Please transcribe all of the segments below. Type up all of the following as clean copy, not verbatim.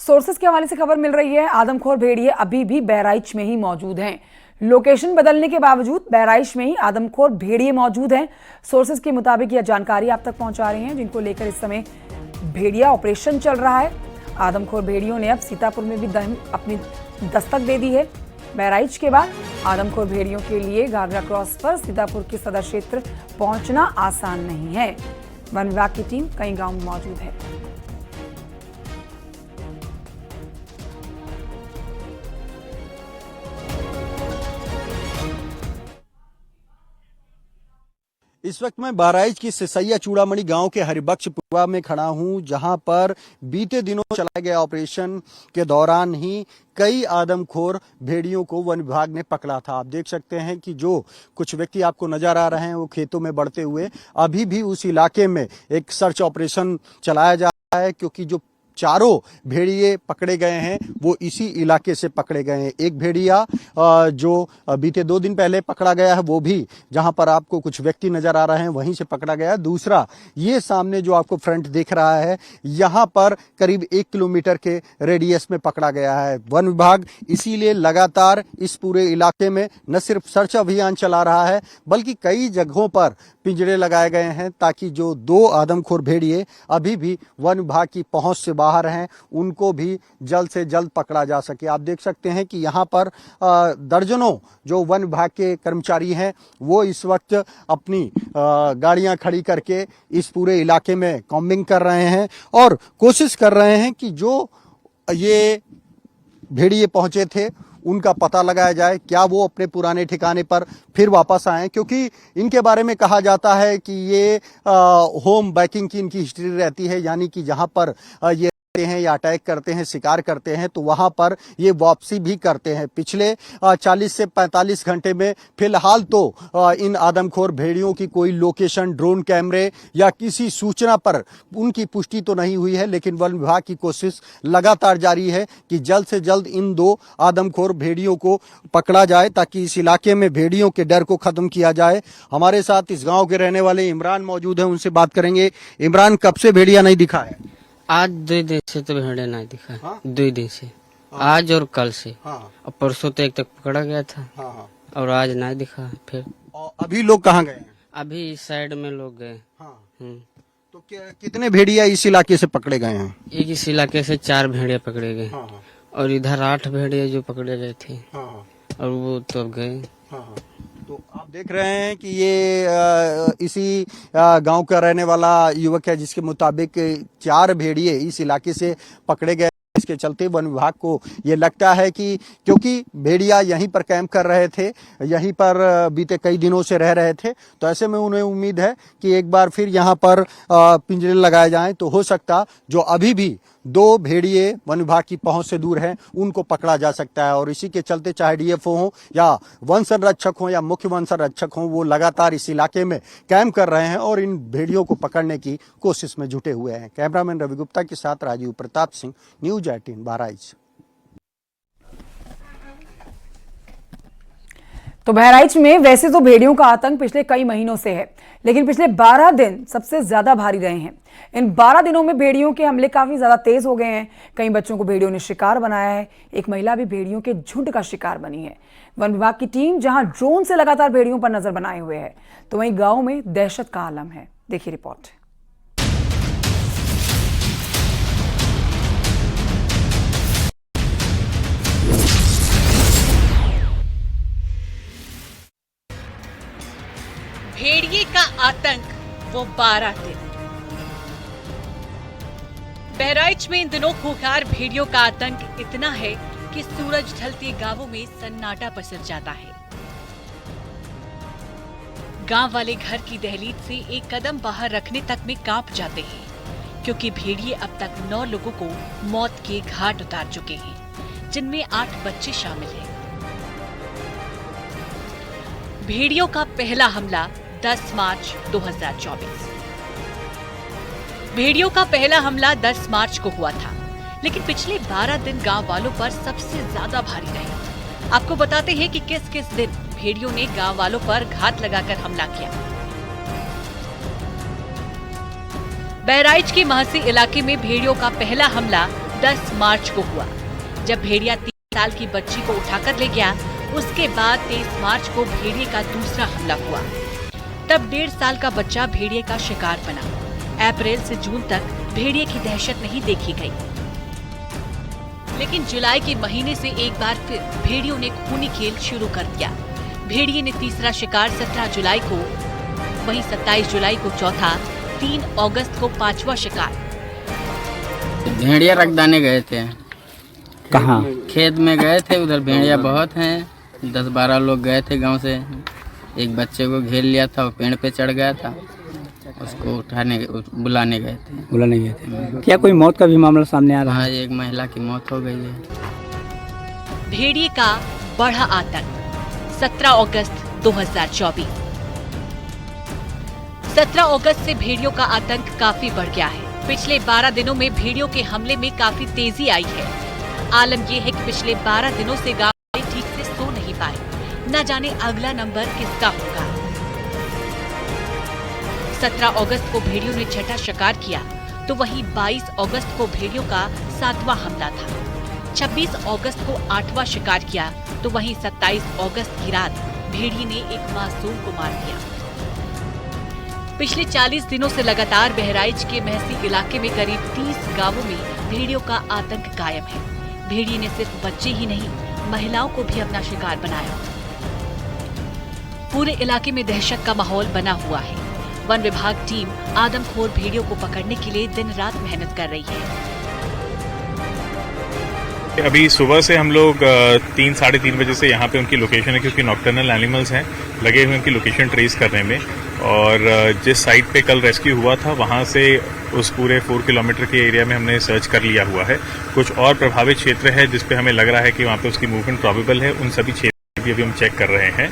Sources के हवाले से खबर मिल रही है, आदमखोर भेड़िए अभी भी बहराइच में ही मौजूद हैं। लोकेशन बदलने के बावजूद बहराइच में ही आदमखोर भेड़िए मौजूद हैं। सोर्सेस के मुताबिक यह जानकारी आप तक पहुंचा रहे हैं, जिनको लेकर इस समय भेड़िया ऑपरेशन चल रहा है। आदमखोर भेड़ियों ने अब सीतापुर में भी अपनी दस्तक दे दी है। बहराइच के बाद आदमखोर भेड़ियों के लिए घाघरा क्रॉस पर सीतापुर के सदर क्षेत्र पहुंचना आसान नहीं है। वन विभाग की टीम कई गांव में मौजूद है। इस वक्त मैं बहराइच की सिसैया चूड़ामणि गांव के हरिबख्शपुरा में खड़ा हूं, जहां पर बीते दिनों चलाए गए ऑपरेशन के दौरान ही कई आदमखोर भेड़ियों को वन विभाग ने पकड़ा था। आप देख सकते हैं कि जो कुछ व्यक्ति आपको नजर आ रहे हैं वो खेतों में बढ़ते हुए अभी भी उस इलाके में एक सर्च ऑपरेशन चलाया जा रहा है, क्योंकि जो चारों भेड़िए पकड़े गए हैं वो इसी इलाके से पकड़े गए हैं। एक भेड़िया जो बीते 2 दिन पहले पकड़ा गया है वो भी जहां पर आपको कुछ व्यक्ति नजर आ रहे हैं वहीं से पकड़ा गया है। दूसरा ये सामने जो आपको फ्रंट दिख रहा है यहां पर करीब 1 किलोमीटर के रेडियस में पकड़ा गया है। वन विभाग इसीलिए लगातार इस पूरे इलाके में न सिर्फ सर्च अभियान चला रहा है बल्कि कई जगहों पर पिंजरे लगाए गए हैं, ताकि जो 2 आदमखोर भेड़िए अभी भी वन विभाग की पहुंच से बाहर हैं उनको भी जल्द से जल्द पकड़ा जा सके। आप देख सकते हैं कि यहाँ पर दर्जनों जो वन विभाग के कर्मचारी हैं वो इस वक्त अपनी गाड़ियां खड़ी करके इस पूरे इलाके में कॉम्बिंग कर रहे हैं और कोशिश कर रहे हैं कि जो ये भेड़िए पहुंचे थे उनका पता लगाया जाए, क्या वो अपने पुराने ठिकाने पर फिर वापस आए, क्योंकि इनके बारे में कहा जाता है कि ये होम बैकिंग की इनकी हिस्ट्री रहती है, यानी कि जहां पर ये हैं या अटैक करते हैं, शिकार करते हैं तो वहां पर ये वापसी भी करते हैं। पिछले 40 से 45 घंटे में फिलहाल तो इन आदमखोर भेड़ियों की कोई लोकेशन, ड्रोन कैमरे या किसी सूचना पर उनकी पुष्टि तो नहीं हुई है, लेकिन वन विभाग की कोशिश लगातार जारी है कि जल्द से जल्द इन 2 आदमखोर भेड़ियों को पकड़ा जाए, ताकि इस इलाके में भेड़ियों के डर को खत्म किया जाए। हमारे साथ इस गाँव के रहने वाले इमरान मौजूद हैं, उनसे बात करेंगे। इमरान, कब से भेड़िया नहीं दिखा है? आज 2 दिन से तो भेड़िया नहीं दिखा। हाँ? 2 दिन से। हाँ? आज और कल से। हाँ? और परसों तो एक तक पकड़ा गया था। हाँ? और आज नहीं दिखा फिर। और अभी लोग कहाँ गए हैं? अभी इस साइड में लोग गए। हाँ? तो कितने भेड़िया इस इलाके से पकड़े गए हैं? एक इस इलाके से 4 भेड़िया पकड़े गए। हाँ? और इधर 8 भेड़िया जो पकड़े गए थे। हाँ? और वो तो गए। हाँ? तो आप देख रहे हैं कि ये इसी गांव का रहने वाला युवक है, जिसके मुताबिक 4 भेड़िए इस इलाके से पकड़े गए। इसके चलते वन विभाग को ये लगता है कि क्योंकि भेड़िया यहीं पर कैंप कर रहे थे, यहीं पर बीते कई दिनों से रह रहे थे, तो ऐसे में उन्हें उम्मीद है कि एक बार फिर यहाँ पर पिंजरे लगाए जाएं तो हो सकता जो अभी भी 2 भेड़िए वन विभाग की पहुंच से दूर हैं उनको पकड़ा जा सकता है। और इसी के चलते चाहे डीएफओ हो या वन संरक्षक हो या मुख्य वन संरक्षक हो, वो लगातार इस इलाके में कैंप कर रहे हैं और इन भेड़ियों को पकड़ने की कोशिश में जुटे हुए हैं। कैमरामैन रवि गुप्ता के साथ राजीव प्रताप सिंह, न्यूज 18 बहराइच। तो बहराइच में वैसे तो भेड़ियों का आतंक पिछले कई महीनों से है, लेकिन पिछले 12 दिन सबसे ज्यादा भारी रहे हैं। इन 12 दिनों में भेड़ियों के हमले काफी ज्यादा तेज हो गए हैं। कई बच्चों को भेड़ियों ने शिकार बनाया है। एक महिला भी भेड़ियों के झुंड का शिकार बनी है। वन विभाग की टीम जहां ड्रोन से लगातार भेड़ियों पर नजर बनाए हुए है, तो वहीं गांव में दहशत का आलम है। देखिए रिपोर्ट। भेड़िए का आतंक वो 12 दिन। बहराइच में इन दिनों खूंखार भेड़ियों का आतंक इतना है कि सूरज ढलते गांवों में सन्नाटा पसर जाता है। गांव वाले घर की दहलीज से एक कदम बाहर रखने तक में कांप जाते हैं, क्योंकि भेड़िए अब तक 9 लोगों को मौत के घाट उतार चुके हैं, जिनमें 8 बच्चे शामिल हैं। भेड़ियों का पहला हमला 10 मार्च 2024। भेड़ियों का पहला हमला 10 मार्च को हुआ था, लेकिन पिछले 12 दिन गांव वालों पर सबसे ज्यादा भारी रहे। आपको बताते हैं कि किस किस दिन भेड़ियों ने गांव वालों पर घात लगाकर हमला किया। बहराइच के महसी इलाके में भेड़ियों का पहला हमला 10 मार्च को हुआ, जब भेड़िया 3 साल की बच्ची को उठाकर ले गया। उसके बाद 23 मार्च को भेड़िए का दूसरा हमला हुआ। तब 1.5 साल का बच्चा भेड़िए का शिकार बना। अप्रैल से जून तक भेड़िए की दहशत नहीं देखी गई, लेकिन जुलाई के महीने से एक बार फिर भेड़ियों ने खूनी खेल शुरू कर दिया। भेड़िए ने तीसरा शिकार 17 जुलाई को, वहीं 27 जुलाई को चौथा, 3 अगस्त को 5वां शिकार। भेड़िया रखदाने गए थे। कहाँ? खेत में गए थे, उधर भेड़िया बहुत हैं। 10-12 लोग गए थे गांव से। एक बच्चे को घेर लिया था, वो पेड़ पे चढ़ गया था, उसको बुलाने गए थे। क्या कोई मौत का भी मामला सामने आ रहा है? हाँ, एक महिला की मौत हो गई है। भेड़िए का बढ़ा आतंक। 17 अगस्त 2024। 17 अगस्त से भेड़ियों का आतंक काफी बढ़ गया है। पिछले 12 दिनों में भेड़ियों के हमले में काफी तेजी आई है। आलम यह है कि पिछले 12 दिनों से गांव में ठीक से सो नहीं पाए, न जाने अगला नंबर किसका होगा। 17 अगस्त को भेड़ियों ने छठा शिकार किया, तो वहीं 22 अगस्त को भेड़ियों का 7वां हमला था। 26 अगस्त को 8वां शिकार किया, तो वहीं 27 अगस्त की रात भेड़िए ने एक मासूम को मार दिया। पिछले 40 दिनों से लगातार बहराइच के महसी इलाके में करीब 30 गांवों में भेड़ियों का आतंक कायम है। भेड़िए ने सिर्फ बच्चे ही नहीं, महिलाओं को भी अपना शिकार बनाया। पूरे इलाके में दहशत का माहौल बना हुआ है। वन विभाग टीम आदमखोर भेड़ियों को पकड़ने के लिए दिन रात मेहनत कर रही है। अभी सुबह से हम लोग 3-3:30 बजे से यहाँ पे उनकी लोकेशन है, क्योंकि नॉक्टर्नल एनिमल्स हैं, लगे हुए उनकी लोकेशन ट्रेस करने में। और जिस साइट पे कल रेस्क्यू हुआ था, वहाँ से उस पूरे 4 किलोमीटर के एरिया में हमने सर्च कर लिया हुआ है। कुछ और प्रभावित क्षेत्र है जिसपे हमें लग रहा है कि वहाँ पे उसकी मूवमेंट प्रोबेबल है। उन सभी क्षेत्र भी अभी हम चेक कर रहे हैं,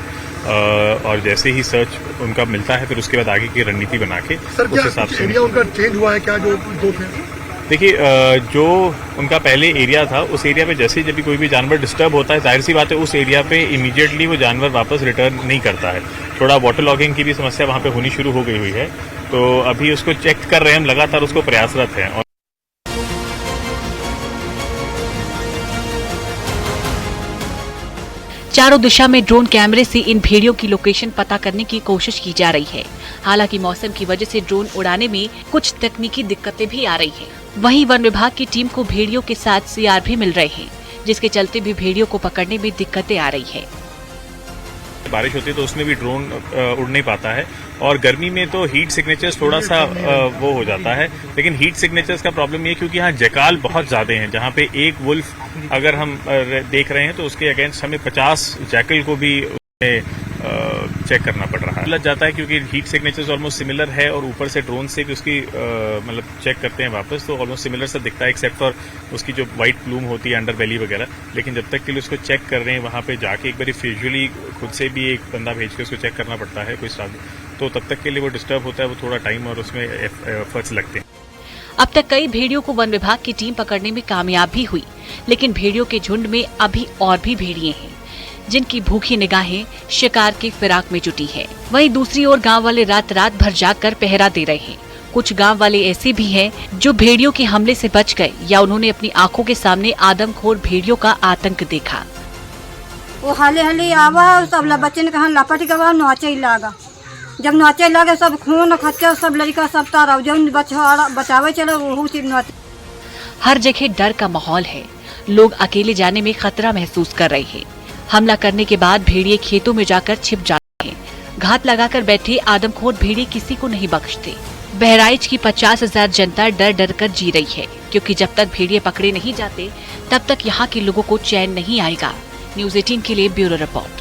और जैसे ही सर्च उनका मिलता है, फिर उसके बाद आगे की रणनीति बना के उस हिसाब से। एरिया उनका चेंज हुआ है क्या, जो दो थे? देखिए, जो उनका पहले एरिया था, उस एरिया पे जैसे जब भी कोई भी जानवर डिस्टर्ब होता है, जाहिर सी बात है उस एरिया पे इमीडिएटली वो जानवर वापस रिटर्न नहीं करता है। थोड़ा वाटर लॉगिंग की भी समस्या वहाँ पे होनी शुरू हो गई हुई है, तो अभी उसको चेक कर रहे हैं हम, लगातार उसको प्रयासरत हैं। और चारों दिशा में ड्रोन कैमरे से इन भेड़ियों की लोकेशन पता करने की कोशिश की जा रही है। हालांकि मौसम की वजह से ड्रोन उड़ाने में कुछ तकनीकी दिक्कतें भी आ रही हैं। वहीं वन विभाग की टीम को भेड़ियों के साथ सीआर भी मिल रहे हैं, जिसके चलते भी भेड़ियों को पकड़ने में दिक्कतें आ रही है। बारिश होती है तो उसमें भी ड्रोन उड़ नहीं पाता है, और गर्मी में तो हीट सिग्नेचर्स थोड़ा सा वो हो जाता है। लेकिन हीट सिग्नेचर्स का प्रॉब्लम ये, क्योंकि यहाँ जैकाल बहुत ज्यादा हैं, जहाँ पे एक वुल्फ अगर हम देख रहे हैं तो उसके अगेंस्ट हमें 50 जैकल को भी चेक करना पड़ रहा है। लग जाता है क्योंकि हीट सिग्नेचर्स ऑलमोस्ट सिमिलर है, और ऊपर से ड्रोन से भी उसकी मतलब चेक करते हैं वापस, तो ऑलमोस्ट सिमिलर सा दिखता है, एक्सेप्ट फॉर उसकी जो व्हाइट प्लूम होती है अंडर बेली वगैरह। लेकिन जब तक के लिए उसको चेक कर रहे हैं, वहाँ पे जाके एक बार विजुअली खुद से भी एक बंदा भेज के उसको चेक करना पड़ता है कोई स्टाफ, तो तब तक के लिए वो डिस्टर्ब होता है, वो थोड़ा टाइम और उसमें एफर्ट्स लगते हैं। अब तक कई भेड़ियों को वन विभाग की टीम पकड़ने में कामयाब भी हुई, लेकिन भेड़ियों के झुंड में अभी और भी भेड़िए हैं, जिनकी भूखी निगाहें शिकार की फिराक में जुटी है। वहीं दूसरी ओर गांव वाले रात रात भर जागकर पहरा दे रहे हैं। कुछ गांव वाले ऐसे भी हैं जो भेड़ियों के हमले से बच गए, या उन्होंने अपनी आंखों के सामने आदमखोर भेड़ियों का आतंक देखा। वो हाले हाले आवा, सब बच्चे कहा लापटी का नाचे लागा। जब नाचे लगे सब खून खच्चा, सब लड़का सब तारा जो बचावे चले वो नाचे। हर जगह डर का माहौल है, लोग अकेले जाने में खतरा महसूस कर रहे हैं। हमला करने के बाद भेड़िए खेतों में जाकर छिप जाते हैं। घात लगाकर बैठे आदमखोर भेड़िए किसी को नहीं बख्शते। बहराइच की 50,000 जनता डर डर कर जी रही है, क्योंकि जब तक भेड़िए पकड़े नहीं जाते तब तक यहाँ के लोगों को चैन नहीं आएगा। न्यूज़ 18 के लिए ब्यूरो रिपोर्ट।